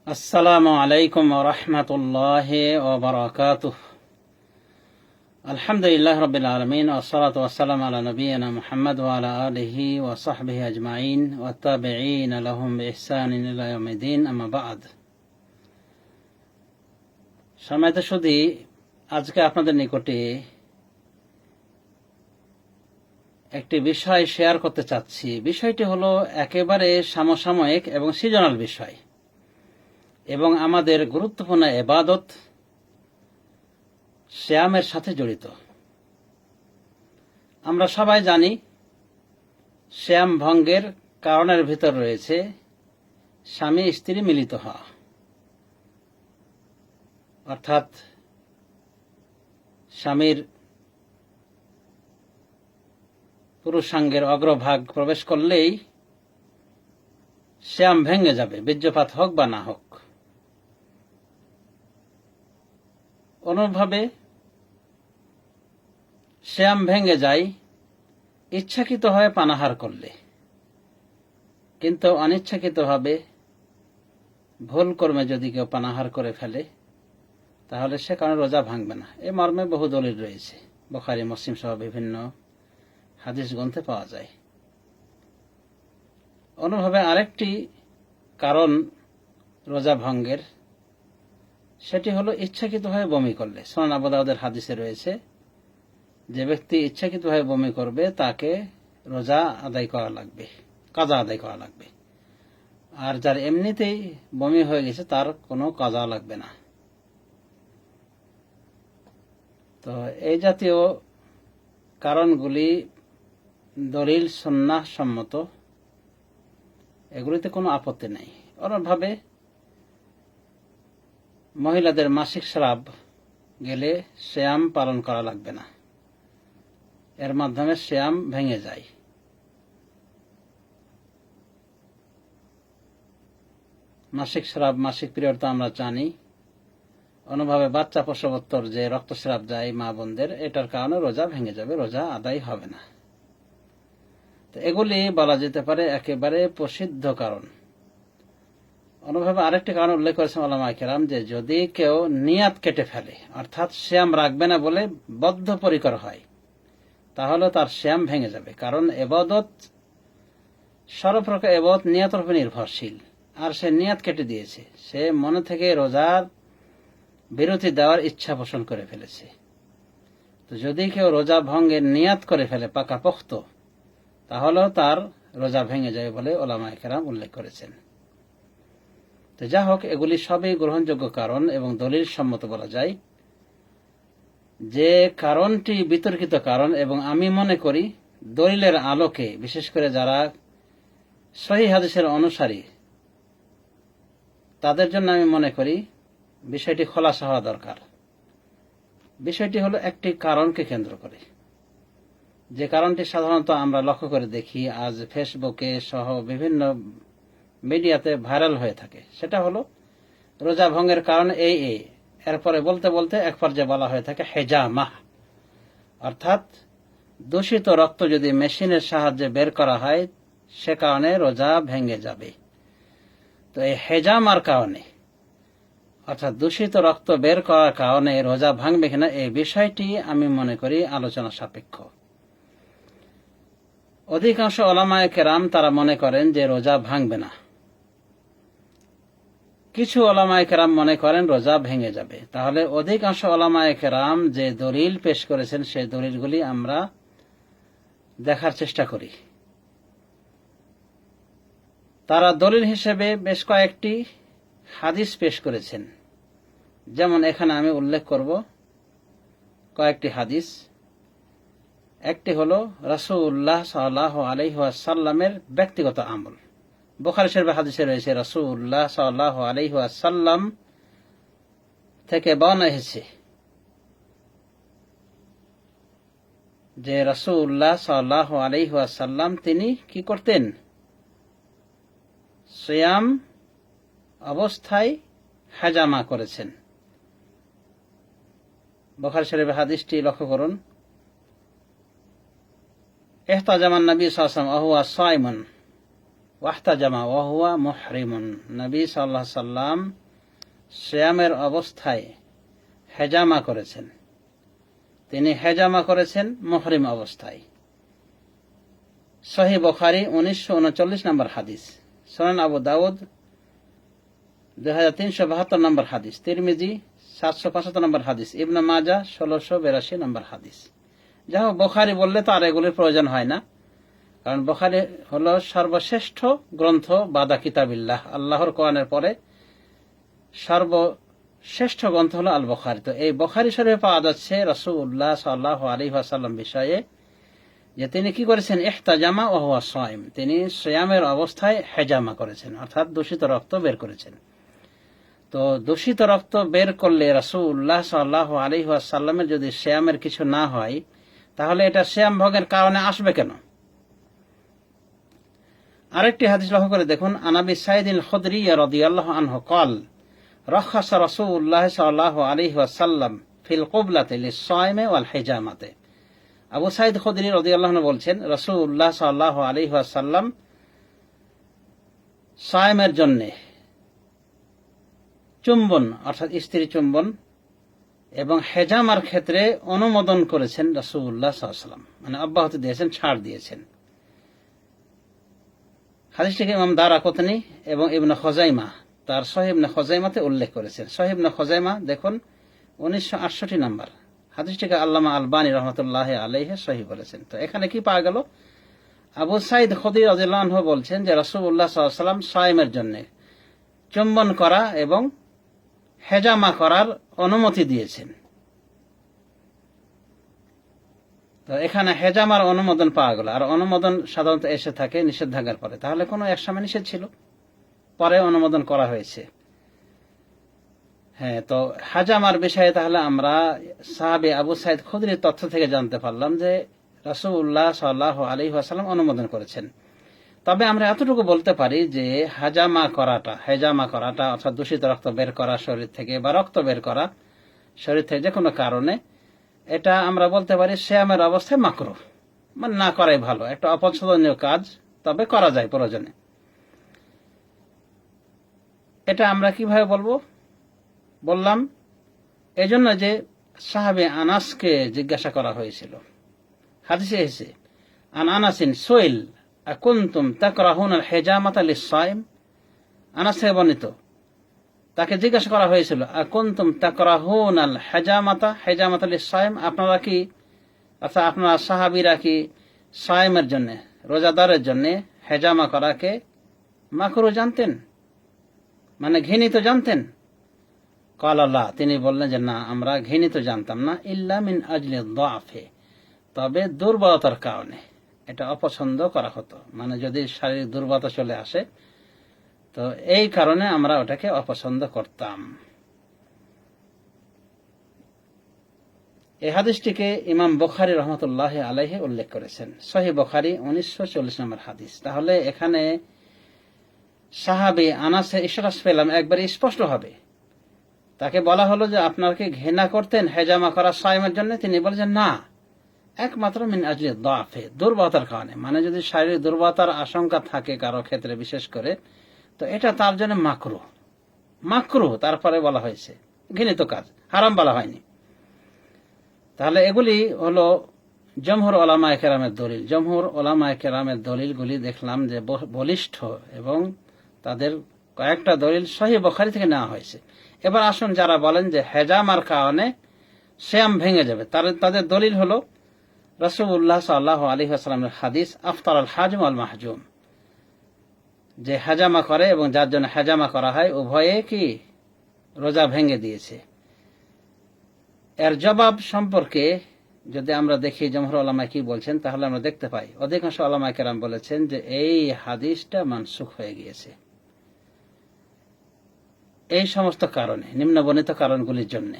আসসালামু আলাইকুম ওয়া রাহমাতুল্লাহি ওয়া বারাকাতুহু। আলহামদুলিল্লাহি রাব্বিল আলামিন ওয়া সলাতু ওয়া সালামু আলা নবিয়িনা মুহাম্মদ ওয়া আলা আলিহি ওয়া সাহবিহি আজমাইন ওয়া তাবিঈনা লাহুম বিইহসানিন ইলা ইয়াউমিদ্দিন, আম্মা বা'দ। সম্মানিত সুধী, আজকে আপনাদের নিকটে একটি বিষয় শেয়ার করতে চাচ্ছি। বিষয়টি হলো একেবারে সমসাময়িক এবং সিজনাল বিষয় এবং আমাদের গুরুত্বপূর্ণ ইবাদত সিয়ামের সাথে জড়িত। আমরা সবাই জানি সিয়াম ভঙ্গের কারণের ভিতর রয়েছে স্বামী স্ত্রী মিলিত হওয়া, অর্থাৎ স্বামীর পুরুষাঙ্গের অগ্রভাগ প্রবেশ করলেই সিয়াম ভেঙে যাবে, বীর্যপাত হোক বা না হোক। অনুভাবে সিয়াম ভেঙে যায় ইচ্ছাকৃতভাবে পানাহার করলে, কিন্তু অনিচ্ছাকৃতভাবে ভুল কর্মে যদি কেউ পানাহার করে ফেলে তাহলে সে কারণে রোজা ভাঙবে না। এ মর্মে বহু দলিল রয়েছে, বুখারী মুসলিম সহ বিভিন্ন হাদিস গ্রন্থে পাওয়া যায়। অনুভাবে আরেকটি কারণ রোজা ভঙ্গের, সেটি হলো ইচ্ছাকৃতভাবে বমি করলে। সুনান আবু দাউদের হাদিসে রয়েছে, যে ব্যক্তি ইচ্ছাকৃতভাবে বমি করবে তাকে রোজা আদায় করা লাগবে, কাজা আদায় করা লাগবে। আর যার এমনিতেই বমি হয়ে গেছে তার কোনো কাজা লাগবে না। তো এই জাতীয় কারণগুলি দলিল সুন্নাহ সম্মত, এগুলিতে কোনো আপত্তি নেই। অন্যভাবে মহিলাদের মাসিক স্রাব গেলে সিয়াম পালন করা লাগবে না, এর মাধ্যমে সিয়াম ভেঙে যায়। মাসিক স্রাব, মাসিক পিরিয়ড তো আমরা জানি। অনুভাবে বাচ্চা প্রসবোত্তর যে রক্তস্রাব যায় মা বোনদের, এটার কারণে রোজা ভেঙে যাবে, রোজা আদায় হবে না। তো এগুলি বলা যেতে পারে একেবারে প্রসিদ্ধ কারণ। অনুভাবে আরেকটি কারণ উল্লেখ করেছেন উলামায়ে কেরাম, যে যদি কেউ নিয়াত কেটে ফেলে, অর্থাৎ সিয়াম রাখবে না বলে বদ্ধপরিকর হয়, তাহলে তার সিয়াম ভেঙে যাবে। কারণ ইবাদত, সর্বপ্রকার ইবাদত নিয়াতের উপর নির্ভরশীল। আর সে নিয়াত কেটে দিয়েছে, সে মনে থেকে রোজার বিরতি দেওয়ার ইচ্ছা পোষণ করে ফেলেছে। তো যদি কেউ রোজা ভঙ্গের নিয়াত করে ফেলে পাকাপোক্ত, তাহলেও তার রোজা ভেঙে যাবে বলে উলামায়ে কেরাম উল্লেখ করেছেন। তো যা হোক, এগুলি সবই গ্রহণযোগ্য কারণ এবং দলিল সম্মত বলা যায়। যে কারণটি বিতর্কিত কারণ, এবং আমি মনে করি দলিলের আলোকে, বিশেষ করে যারা সহিহ হাদিসের অনুসারী, তাদের জন্য আমি মনে করি বিষয়টি খোলাসা হওয়া দরকার। বিষয়টি হলো একটি কারণকে কেন্দ্র করে, যে কারণটি সাধারণত আমরা লক্ষ্য করে দেখি আজ ফেসবুকে সহ বিভিন্ন মিডিয়াতে ভাইরাল হয়ে থাকে। সেটা হলো রোজা ভঙ্গের কারণ এই, এরপরে বলতে বলতে এক পর্যায়ে বলা হয়ে থাকে হেজামাহ, অর্থাৎ দূষিত রক্ত যদি মেশিনের সাহায্যে বের করা হয় সে কারণে রোজা ভেঙে যাবে। তো এই হেজামার কারণে, অর্থাৎ দূষিত রক্ত বের করার কারণে রোজা ভাঙবে কিনা, এই বিষয়টি আমি মনে করি আলোচনা সাপেক্ষ। অধিকাংশ উলামায়ে কেরাম তারা মনে করেন যে রোজা ভাঙবে না, কিছু উলামায়ে কেরাম মনে করেন রোজা ভেঙে যাবে। তাহলে অধিকাংশ উলামায়ে কেরাম যে দলিল পেশ করেছেন সেই দলিলগুলি আমরা দেখার চেষ্টা করি। তারা দলিল হিসেবে বেশ কয়েকটি হাদিস পেশ করেছেন, যেমন এখানে আমি উল্লেখ করব কয়েকটি হাদিস। একটি হলো রাসূলুল্লাহ সাল্লাল্লাহু আলাইহি ওয়াসাল্লামের ব্যক্তিগত আমল। বুখারী শরীফের হাদিসে রয়েছে রাসূলুল্লাহ সাল্লাল্লাহু আলাইহি ওয়াসাল্লাম থেকে বর্ণনা হয়েছে যে রাসূলুল্লাহ সাল্লাল্লাহু আলাইহি ওয়াসাল্লাম তিনি কি করতেন? সিয়াম অবস্থায় হেজামা করেছেন। বুখারী শরীফের হাদিসটি লক্ষ্য করুন। ইহতাজামান নবী সাল্লাল্লাহু আলাইহি ওয়াসাল্লাম ওয়া হুয়া সাইমুন ওয়াহতাজামা ওয়া হুয়া মুহরিমুন, নবী সাল্লাল্লাহু আলাইহি সাল্লাম সিয়ামের অবস্থায় হেজামা করেছেন, তিনি হেজামা করেছেন মুহরিম অবস্থায়। সহিহ বুখারী 1939 নম্বর হাদিস, সুনান আবু দাউদ 2372 নম্বর হাদিস, তিরমিজি 775 নম্বর হাদিস, ইবনে মাজাহ 1682 নম্বর হাদিস। যাই হোক, বুখারী বললে তো আর এগুলির প্রয়োজন হয় না, কারণ বুখারী হলো সর্বশ্রেষ্ঠ গ্রন্থ বাদা কিতাবিল্লাহ, আল্লাহর কোরআনের পরে সর্বশ্রেষ্ঠ গ্রন্থ হলো আল বুখারী। তো এই বুখারী শরীফে পাওয়া যাচ্ছে রাসূলুল্লাহ সাল্লাল্লাহু আলাইহি ওয়াসাল্লাম বিষয়ে যে তিনি কি করেছেন, ইহতাজামা ওয়া হুয়া সাইম, তিনি সিয়ামের অবস্থায় হেজামা করেছেন, অর্থাৎ দূষিত রক্ত বের করেছেন। তো দূষিত রক্ত বের করলে রাসূলুল্লাহ সাল্লাল্লাহু আলাইহি ওয়াসাল্লামের যদি সিয়ামের কিছু না হয়, তাহলে এটা সিয়াম ভঙ্গের কারণে আসবে কেন? আরেকটি হাদিস লক্ষ্য করে দেখুন, আন আবি সাঈদ আল খুদরি রাদিয়াল্লাহু আনহু قال رخص رسول الله صلى الله عليه وسلم في القبلة للصائم والحجامة। আবু সাঈদ খুদরি রাদিয়াল্লাহু আনহু বলছেন, রাসূলুল্লাহ সাল্লাল্লাহু আলাইহি ওয়াসাল্লাম সায়েমের জন্য চুম্বন অর্থাৎ স্ত্রী চুম্বন এবং হেজামার ক্ষেত্রে অনুমোদন করেছেন রাসূলুল্লাহ সাল্লাল্লাহু আলাইহি ওয়াসাল্লাম, মানে অব্যাহতি দিয়েছেন, ছাড় দিয়েছেন। হাদিসটিকে ইমাম দারাকুতনি এবং ইবনে খুজাইমা তার সহিহ ইবনে খুজাইমাতে উল্লেখ করেছেন। সহিহ ইবনে খুজাইমা দেখুন 1968 নম্বর হাদিসটিকে আল্লামা আলবানী রহমতুল্লাহ আলাইহি সহিহ বলেছেন। তো এখানে কি পাওয়া গেল? আবু সাঈদ খুদরি রাদিয়াল্লাহু আনহু বলছেন যে রাসূলুল্লাহ সাল্লাল্লাহু আলাইহি ওয়াসাল্লাম সায়েমের জন্য চুম্বন করা এবং হেজামা করার অনুমতি দিয়েছেন। তো এখানে হেজামার অনুমোদন পাওয়া গেল, আর অনুমোদন সাধারণত এসে থাকে নিষেধাজ্ঞার পরে, তাহলে কোনো এক সময় নিষেধ ছিল, পরে অনুমোদন করা হয়েছে। হ্যাঁ, তো হাজামার বিষয়ে তাহলে আমরা সাহাবী আবু সাঈদ খুদরির তথ্য থেকে জানতে পারলাম যে রাসূলুল্লাহ সাল্লাল্লাহু আলাইহি ওয়াসাল্লাম অনুমোদন করেছেন। তবে আমরা এতটুকু বলতে পারি যে হেজামা করাটা অর্থাৎ দূষিত রক্ত বের করা শরীর থেকে বা রক্ত বের করা শরীর থেকে যে কোনো কারণে, এটা আমরা বলতে পারি সিয়ামের অবস্থায় মাকরুহ, মানে না করাই ভালো, একটা অপছন্দনীয় কাজ, তবে করা যায় প্রয়োজনে। এটা আমরা কিভাবে বললাম এজন্য যে সাহাবী আনাসকে জিজ্ঞাসা করা হয়েছিল, হাদিসে এসেছে, আন আনাসিন সুইল আকুনতুম তাকরাহুনাল হিজামাতা লিস-সাইম, আনাস থেকে বর্ণিত, তাকে জিজ্ঞাসা করা হয়েছিল আকুনতুম তাকরাহুনাল হিজামাতা লিস-সাইম, আপনারা কি অর্থাৎ আপনারা সাহাবীরা কি সাইমের জন্য, রোজাদারের জন্য হেজামা করাকে মাকরুহ জানতেন, মানে ঘৃণিত জানতেন? ক্বাল লা, তিনি বললেন যে না, আমরা ঘৃণিত জানতাম না, ইল্লা মিন আজলি যাফে, তবে দুর্বলতার কারণে এটা অপছন্দ করা হতো, মানে যদি শারীরিক দুর্বলতা চলে আসে তো এই কারণে আমরা ওটাকে অপছন্দ করতাম। এই হাদিসটিকে ইমাম বুখারী রহমতুল্লাহ আলাইহি উল্লেখ করেছেন, সহিহ বুখারী 1940 নম্বর হাদিস। তাহলে এখানে সাহাবী আনাসের ইশারা পেলাম একবারে স্পষ্ট হবে, তাকে বলা হলো যে আপনারা কি ঘৃণা করতেন হেজামা করা সাইমের জন্য? তিনি বলেছেন না, একমাত্র মিন আজলি যাফে, দুর্বলতার কারণে, মানে যদি শারীরিক দুর্বলতার আশঙ্কা থাকে কারো ক্ষেত্রে বিশেষ করে, তো এটা তার জন্য মাকরুহ, তারপরে বলা হয়েছে ঘৃণিত কাজ, হারাম বলা হয়নি। তাহলে এগুলি হলো জমহুর উলামায়ে কেরামের দলিল। জমহুর উলামায়ে কেরামের দলিলগুলি দেখলাম যে বলিষ্ঠ এবং তাদের কয়েকটা দলিল সহিহ বুখারী থেকে নেওয়া হয়েছে। এবার আসুন যারা বলেন যে হেজামার কারণে সিয়াম ভেঙে যাবে, তাদের দলিল হলো রাসূলুল্লাহ সাল্লাল্লাহু আলাইহি ওয়াসাল্লামের হাদিস আফতার আল হাজিম ওয়াল মাহজুম, যে হেজামা করে এবং যার জন্য হেজামা করা হয় উভয়ে কি রোজা ভেঙে দিয়েছে। এর জবাব সম্পর্কে যদি আমরা দেখি জমহুর উলামা কি বলছেন, তাহলে আমরা দেখতে পাই অধিকাংশ উলামায়ে কেরাম বলেছেন যে এই হাদিসটা মানসুখ হয়ে গিয়েছে এই সমস্ত কারণে, নিম্নবর্ণিত কারণগুলির জন্য।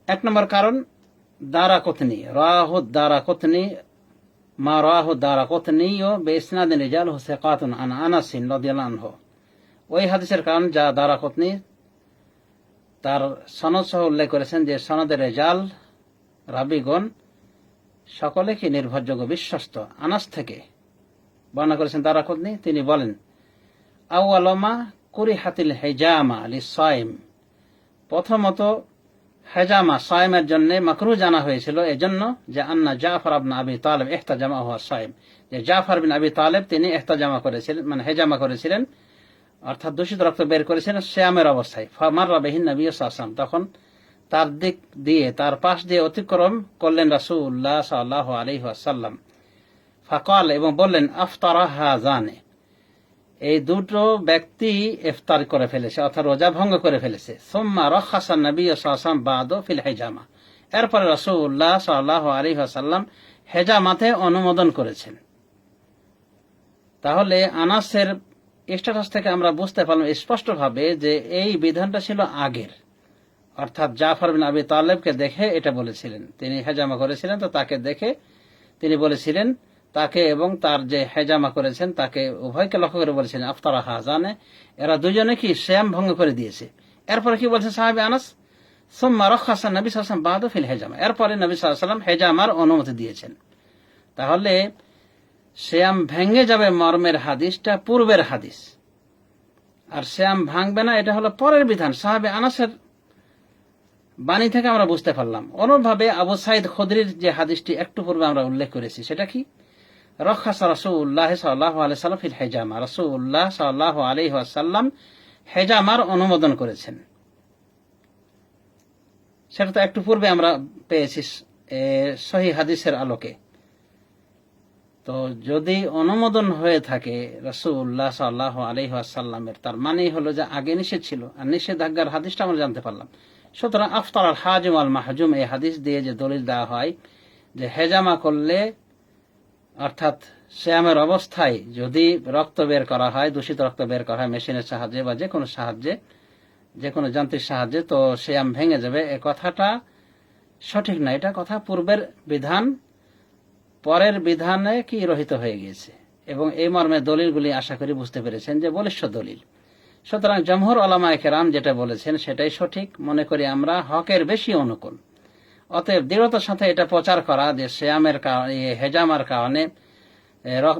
এক নম্বর কারণ দারাকুতনি, দারাকুতনি মা রাহু দারাকুতনি ও বিইসনাদিন রিজালহু সিকাতুন আন আনাস রাদিয়াল্লাহু আনহু, ওই হাদিসের কারণ যা দারাকুতনি তার সনদ সহ উল্লেখ করেছেন যে সনদের রিজাল রাবিগণ সকলে কি নির্ভরযোগ্য, বিশ্বস্ত, আনাস থেকে বর্ণনা করেছেন দারাকুতনি। তিনি বলেন, আউয়ালমা কুরিহাতিল হিজামা লিসাইম, প্রথমত হেজামা সাইমের জন্য মাকরুহ জানা হয়েছিল এজন্য যে আন্না জাফর ইবনে আবি তালেব ইহতাজামা হুয়া সাইম, যে জাফর বিন আবি তালেব তিনি ইহতাজামা করেছিলেন, মানে হেজামা করেছিলেন, অর্থাৎ দূষিত রক্ত বের করেছিলেন সিয়ামের অবস্থায়। ফামাররা বিহিন নবী সাল্লাল্লাহু আলাইহি ওয়াসাল্লাম, তখন তার দিক দিয়ে, তার পাশ দিয়ে অতিক্রম করলেন রাসূলুল্লাহ সাল্লাল্লাহু আলাইহি ওয়াসাল্লাম। ফাকাল, এবং বললেন, আফতারা হাযানে, এই দুটো ব্যক্তি ইফতার করে ফেলেছে, অর্থাৎ রোজা ভঙ্গ করে ফেলেছে। সুম্মা রাখাসা নবী সাল্লাল্লাহু আলাইহি ওয়াসাল্লাম বাদু ফিল হিজামা, এরপরে রাসূলুল্লাহ সাল্লাল্লাহু আলাইহি ওয়াসাল্লাম হেজামাতে অনুমোদন করেছেন। তাহলে আনাসের স্ট্যাটাস থেকে আমরা বুঝতে পারলাম স্পষ্টভাবে যে এই বিধানটা ছিল আগের, অর্থাৎ জাফর বিন আবি তালেবকে দেখে এটা বলেছিলেন, তিনি হেজামা করেছিলেন, তো তাকে দেখে তিনি বলেছিলেন, তাকে এবং তার যে হেজামা করেছেন তাকে উভয়কে লক্ষ্য করে বলেছিলেন, আফতারা হাযানে, এরা দুজনে কি সিয়াম ভঙ্গ করে দিয়েছে। এরপরে কি বলছেন সাহাবী আনাস, সুম্মা রাখাসা নবী সাল্লাল্লাহু আলাইহি ওয়াসাল্লাম বাদু ফিল হিজামা, এরপরে নবী সাল্লাল্লাহু আলাইহি ওয়াসাল্লাম হেজামার অনুমতি দিয়েছেন। তাহলে সিয়াম ভেঙে যাবে মর্মের হাদিসটা পূর্বের হাদিস, আর সিয়াম ভাঙবে না এটা হলো পরের বিধান। সাহাবী আনাসের বাণী থেকে আমরা বুঝতে পারলাম। অনুরূপভাবে আবু সাঈদ খুদরির যে হাদিসটি একটু পূর্বে আমরা উল্লেখ করেছি, সেটা কি, রাখাসা রাসূলুল্লাহ সাল্লাল্লাহু আলাইহি ওয়াসাল্লাম ফিল হিজামা, রাসূলুল্লাহ সাল্লাল্লাহু আলাইহি ওয়াসাল্লাম হেজামার অনুমোদন করেছেন। সেটা তো একটু পূর্বে আমরা পেয়েছি সহিহ হাদিসের আলোকে। তো যদি অনুমোদন হয়ে থাকে রাসূলুল্লাহ সাল্লাল্লাহু আলাইহি ওয়াসাল্লামের, তার মানে হলো যে আগে নিষেধ ছিল, আর নিষেধাজ্ঞার হাদিসটা আমরা জানতে পারলাম। সুতরাং আফতার আল হাজিম আল মাহজুম, এই হাদিস দিয়ে যে দলিল দেওয়া হয় যে হেজামা করলে, অর্থাৎ সিয়ামের অবস্থায় যদি রক্ত বের করা হয়, দূষিত রক্ত বের করা হয় মেশিনের সাহায্যে বা যে কোনো সাহায্যে, যে কোনো যান্ত্রিক সাহায্যে, তো সিয়াম ভেঙে যাবে, এ কথাটা সঠিক না। এটা কথা পূর্বের বিধান পরের বিধানে কি রহিত হয়ে গিয়েছে, এবং এই মর্মে দলিলগুলি আশা করি বুঝতে পেরেছেন যে বলিষ্ঠ দলিল। সুতরাং জমহুর উলামায়ে কেরাম যেটা বলেছেন সেটাই সঠিক মনে করি আমরা, হকের বেশি অনুকূল। অতএব দৃঢ়তার সাথে এটা প্রচার করা যে সিয়ামের কারণে, হেজামার কারণে,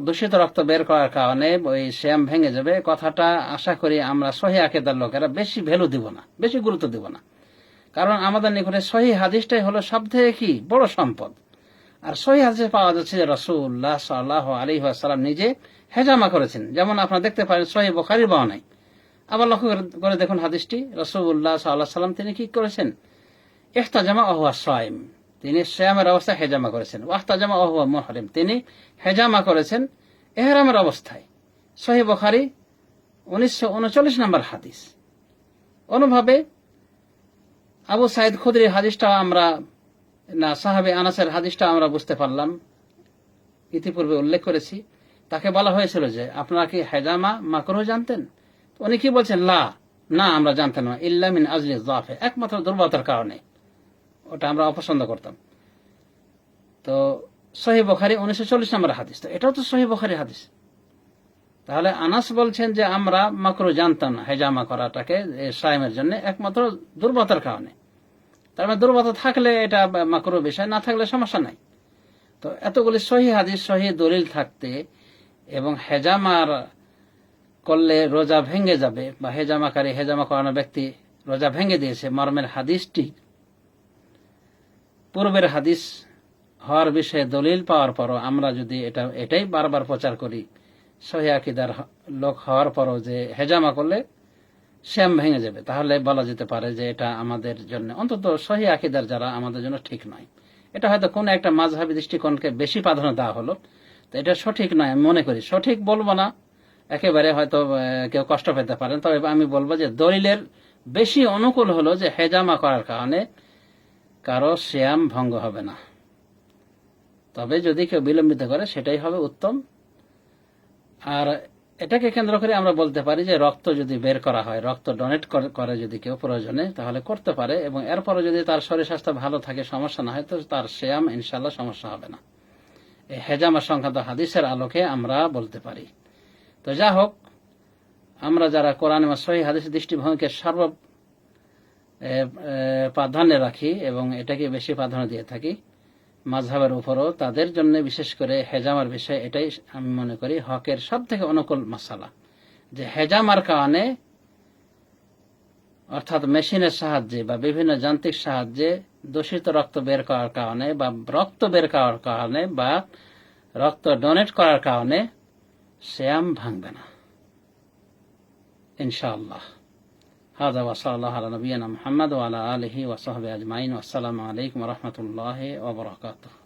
দূষিত রক্ত বের করার কারণে ওই সিয়াম ভেঙে যাবে, কথাটা আশা করি আমরা সহিহ আকীদার লোকেরা বেশি ভ্যালু দিব না, বেশি গুরুত্ব দিব না। কারণ আমাদের নিকটে সহিহ হাদিসটাই হলো সবথেকে কি বড় সম্পদ। আর সহিহ হাদিসে পাওয়া যাচ্ছে যে রাসূলুল্লাহ সাল্লাল্লাহু আলাইহি ওয়াসাল্লাম নিজে হেজামা করেছেন, যেমন আপনারা দেখতে পারেন সহিহ বুখারীর বর্ণনায়। আবার লক্ষ্য করে দেখুন হাদিসটি, রাসূলুল্লাহ সাল্লাল্লাহু আলাইহি ওয়াসাল্লাম তিনি কি করেছেন, ইহতাজামা ওয়া হুয়া সাইম, তিনি সিয়ামের অবস্থায় হেজামা করেছেন। ওয়াহতাজামা ওয়া হুয়া মুহরিম, তিনি হেজামা করেছেন ইহরামের অবস্থায়। সহিহ বুখারী 1939 নম্বর হাদিস। অনুভাবে আবু সাঈদ খুদরির হাদিসটা আমরা, না সাহাবী আনাসের হাদিসটা আমরা বুঝতে পারলাম, ইতিপূর্বে উল্লেখ করেছি। তাকে বলা হয়েছিল যে আপনারা কি হেজামা মাকরুহ জানতেন? উনি কি বলছেন, না আমরা জানতাম না, ইল্লা মিন আজলি যাফে, একমাত্র দুর্বলতার কারণে, ওটা আমরা অপছন্দ করতাম। তো সহিহ বুখারী 1940 নম্বর হাদিস, তো এটাও তো সহিহ বুখারী হাদিস। তাহলে আনাস বলছেন যে আমরা মাকরুহ জানতাম না হেজামা করাটাকে সাইমের জন্য, একমাত্র দুর্বলতার কারণে। তার মানে দুর্বলতা থাকলে এটা মাকরুহ বিষয়, না থাকলে সমস্যা নাই। তো এতগুলি সহিহ হাদিস, সহিহ দলিল থাকতে, এবং হেজামার করলে রোজা ভেঙে যাবে, বা হেজামাকারী, হেজামা করানো ব্যক্তি রোজা ভেঙে দিয়েছে, মর্মের হাদিসটি পূর্বের হাদিস হওয়ার বিষয়ে দলিল পাওয়ার পরও আমরা যদি এটাই বারবার প্রচার করি, সহিহ আকীদার লোক হওয়ার পরও, যে হেজামা করলে সিয়াম ভেঙে যাবে, তাহলে বলা যেতে পারে যে এটা আমাদের জন্য, অন্তত সহিহ আকীদার যারা, আমাদের জন্য ঠিক নয়। এটা হয়তো কোন একটা মাযহাবী দৃষ্টিকোণকে বেশি প্রাধান্য দেওয়া হলো, তো এটা সঠিক নয় আমি মনে করি। সঠিক বলবো না, একেবারে হয়তো কেউ কষ্ট পেতে পারেন, তবে আমি বলবো যে দলিলের বেশি অনুকূল হলো যে হেজামা করার কারণে কারো সিয়াম ভঙ্গ হবে না। তবে যদি কেউ বিলম্বিত করে সেটাই হবে উত্তম। আর এটাকে কেন্দ্র করে আমরা বলতে পারি যে রক্ত যদি বের করা হয়, রক্ত ডোনেট করে যদি কেউ প্রয়োজনে, তাহলে করতে পারে, এবং এরপরে যদি তার শরীর স্বাস্থ্য ভালো থাকে, সমস্যা না হয়, তো তার সিয়াম ইনশাআল্লাহ সমস্যা হবে না। এই হেজামা সংক্রান্ত হাদিসের আলোকে আমরা বলতে পারি। তো যা হোক, আমরা যারা কোরআন এবং সহিহ হাদিসের দৃষ্টিভঙ্গিকে সর্ব প্রাধান্যে রাখি এবং এটাকে বেশি প্রাধান্য দিয়ে থাকি, মাযহাবের উপরও তাদের জন্য বিশেষ করে হেজামার বিষয়, এটাই আমি মনে করি হকের সব থেকে অনুকূল মাসালা, যে হেজামার কারণে অর্থাৎ মেশিনের সাহায্যে বা বিভিন্ন যান্ত্রিক সাহায্যে দূষিত রক্ত বের করার কারণে বা রক্ত বের করার কারণে বা রক্ত ডোনেট করার কারণে সিয়াম ভাঙবে না ইনশাআল্লাহ। হাযা ওয়া সাল্লাল্লাহু আলা নবিয়িনা মুহাম্মদ ওয়া আলা আলিহি ওয়া সাহবিহি আজমাইন। আসসালামু আলাইকুম ওয়া রাহমাতুল্লাহি ওয়া বারাকাতুহু।